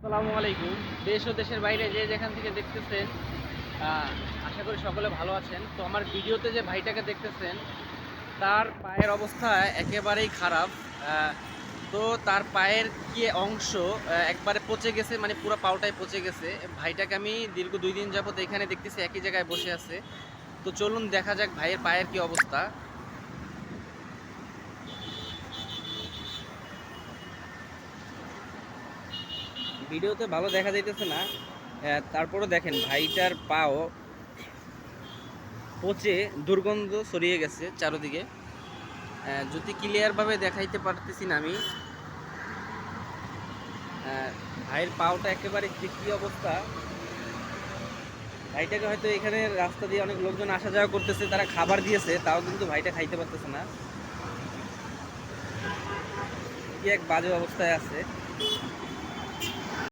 আসসালামু আলাইকুম। দেশ ও দেশের বাইরে যে যেখান থেকে দেখতেছেন, আশা করি সকলে ভালো আছেন। তো আমার ভিডিওতে যে ভাইটাকে দেখতেছেন, তার পায়ের অবস্থা একেবারেই খারাপ। আহ, তো তার পায়ের কি অংশ একবারে পচে গেছে, মানে পুরো পাউটাই পচে গেছে। ভাইটাকে আমি দীর্ঘ 2 দিন যাবত এখানে দেখতেছি একই জায়গায় বসে আছে। তো চলুন দেখা যাক ভাইয়ের পায়ের কি অবস্থা। ভিডিওতে ভালো দেখা যাইতেছে না, তারপরও দেখেন ভাইটার পাও পচে দুর্গন্ধ ছড়িয়ে গেছে চারদিকে। যদি ক্লিয়ারভাবে দেখাইতে পারতেছি না আমি। ভাইয়ের পাওটা একেবারে যে কী অবস্থা। ভাইটাকে হয়তো এখানে রাস্তা দিয়ে অনেক লোকজন আসা যাওয়া করতেছে, তারা খাবার দিয়েছে, তাও কিন্তু ভাইটা খাইতে পারতেছে না। কি এক বাজে অবস্থায় আছে।